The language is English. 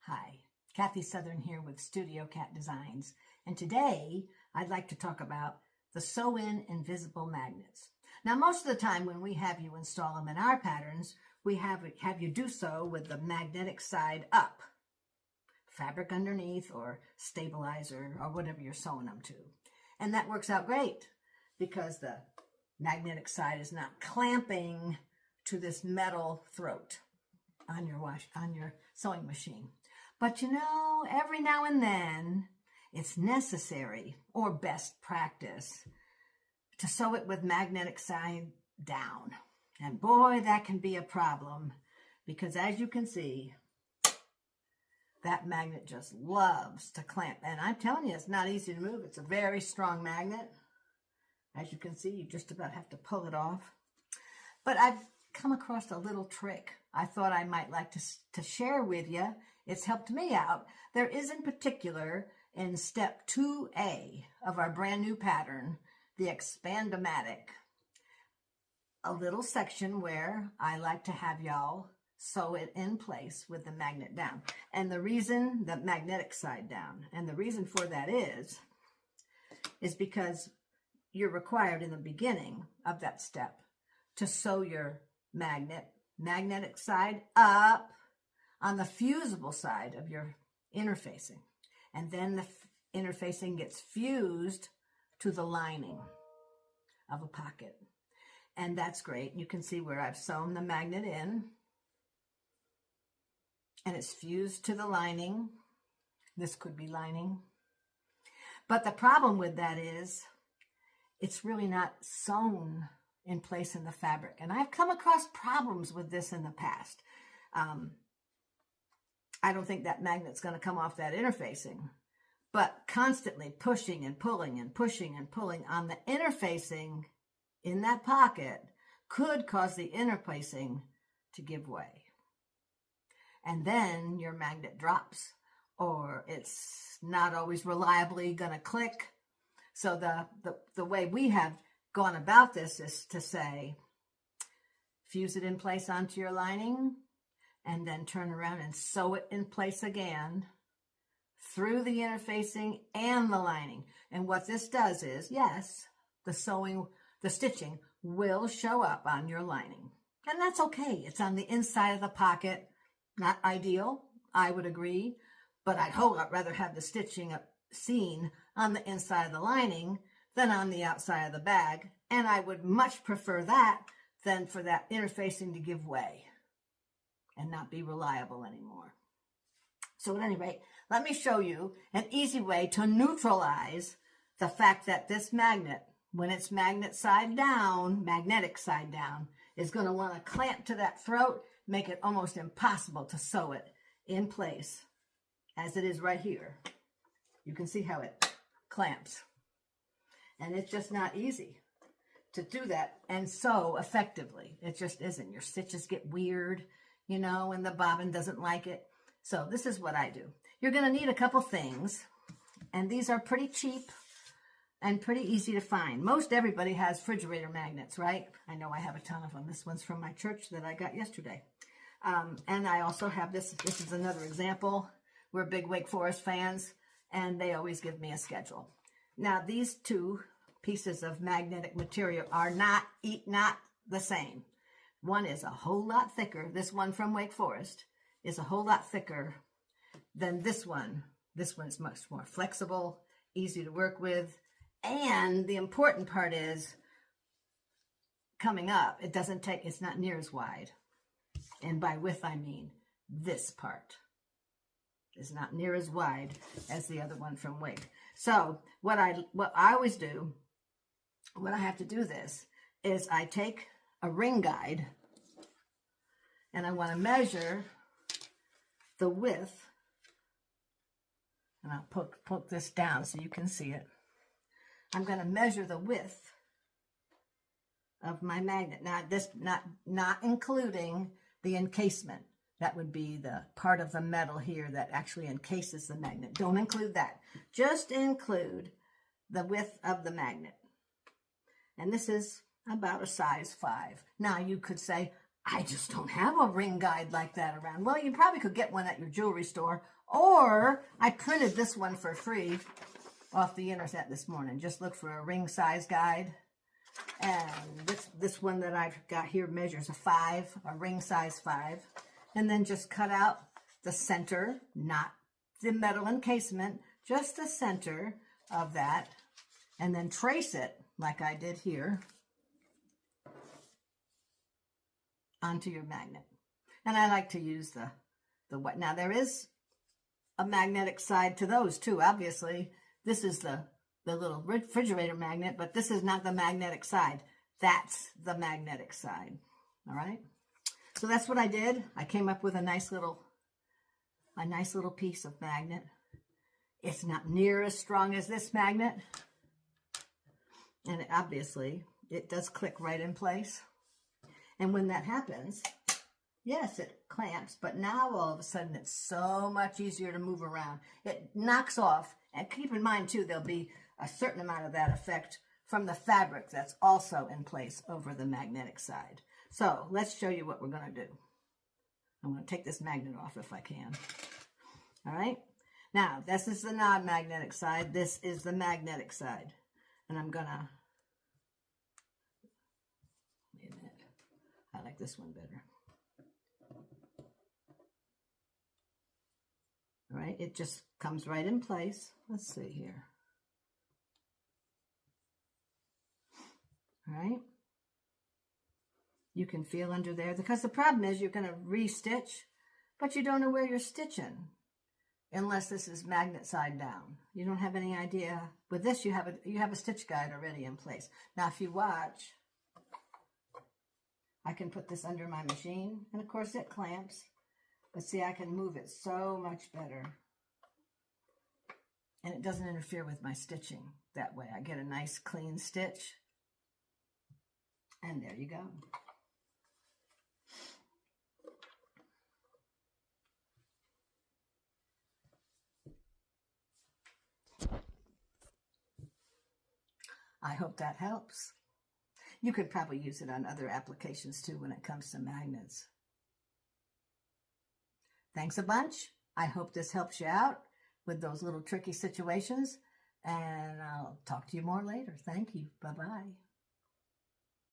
Hi, Kathy Southern here with Studio Cat Designs, and today I'd like to talk about the sew-in invisible magnets. Now, most of the time when we have you install them in our patterns, we have you do so with the magnetic side up, fabric underneath or stabilizer or whatever you're sewing them to. And that works out great because the magnetic side is not clamping to this metal throat on your sewing machine. But you know, every now and then it's necessary or best practice to sew it with magnetic side down. And boy, that can be a problem because as you can see, that magnet just loves to clamp. And I'm telling you, it's not easy to move. It's a very strong magnet. As you can see, you just about have to pull it off. But I've come across a little trick I thought I might like to share with you. It's helped me out. There is in particular in step 2A of our brand new pattern, the Expandomatic, a little section where I like to have y'all sew it in place with the magnet down. And the reason, the magnetic side down, and the reason for that is because you're required in the beginning of that step to sew your magnetic side up on the fusible side of your interfacing. And then the interfacing gets fused to the lining of a pocket. And that's great. You can see where I've sewn the magnet in. And it's fused to the lining. This could be lining. But the problem with that is it's really not sewn in place in the fabric. And I've come across problems with this in the past. I don't think that magnet's going to come off that interfacing, but constantly pushing and pulling and pushing and pulling on the interfacing in that pocket could cause the interfacing to give way. And then your magnet drops, or it's not always reliably going to click. So the way we have gone about this is to say, fuse it in place onto your lining, and then turn around and sew it in place again through the interfacing and the lining. And what this does is, yes, the stitching will show up on your lining. And that's okay. It's on the inside of the pocket. Not ideal, I would agree, but I'd rather have the stitching seen on the inside of the lining than on the outside of the bag. And I would much prefer that than for that interfacing to give way and not be reliable anymore. So at any rate, let me show you an easy way to neutralize the fact that this magnet, when it's magnetic side down, is going to want to clamp to that throat, make it almost impossible to sew it in place as it is right here. You can see how it clamps. And it's just not easy to do that and sew effectively. It just isn't. Your stitches get weird, you know, and the bobbin doesn't like it. So this is what I do. You're going to need a couple things, and these are pretty cheap and pretty easy to find. Most everybody has refrigerator magnets, right? I know I have a ton of them. This one's from my church that I got yesterday. And I also have this. This is another example. We're big Wake Forest fans, and they always give me a schedule. Now, these two pieces of magnetic material are not the same. One is a whole lot thicker. This one from Wake Forest is a whole lot thicker than this one. This one's much more flexible, easy to work with. And the important part is coming up, it's not near as wide. And by width, I mean this part is not near as wide as the other one from Wake. So what I always do when I have to do this is I take a ring guide and I want to measure the width, and I'll poke this down so you can see it. I'm going to measure the width of my magnet. Now, this not including the encasement. That would be the part of the metal here that actually encases the magnet. Don't include that. Just include the width of the magnet. And this is about a size 5. Now, you could say, I just don't have a ring guide like that around. Well, you probably could get one at your jewelry store, or I printed this one for free off the internet this morning. Just look for a ring size guide. And this one that I've got here measures a ring size 5. And then just cut out the center, not the metal encasement, just the center of that. And then trace it, like I did here, onto your magnet. And I like to use the white. Now, there is a magnetic side to those too, obviously. This is the little refrigerator magnet, but this is not the magnetic side. That's the magnetic side. All right. So that's what I did. I came up with a nice little piece of magnet. It's not near as strong as this magnet. And obviously it does click right in place. And when that happens, yes, it clamps, but now all of a sudden it's so much easier to move around. It knocks off, and keep in mind too, there'll be a certain amount of that effect from the fabric that's also in place over the magnetic side. So let's show you what we're going to do. I'm going to take this magnet off if I can. All right. Now, this is the non-magnetic side. This is the magnetic side. And I'm going to, wait a minute. I like this one better. All right. It just comes right in place. Let's see here. All right. You can feel under there, because the problem is you're going to re-stitch, but you don't know where you're stitching unless this is magnet side down. You don't have any idea. With this, you have a stitch guide already in place. Now, if you watch, I can put this under my machine, and of course it clamps, but see, I can move it so much better, and it doesn't interfere with my stitching that way. I get a nice clean stitch, and there you go. I hope that helps. You could probably use it on other applications too when it comes to magnets. Thanks a bunch. I hope this helps you out with those little tricky situations, and I'll talk to you more later. Thank you. Bye-bye.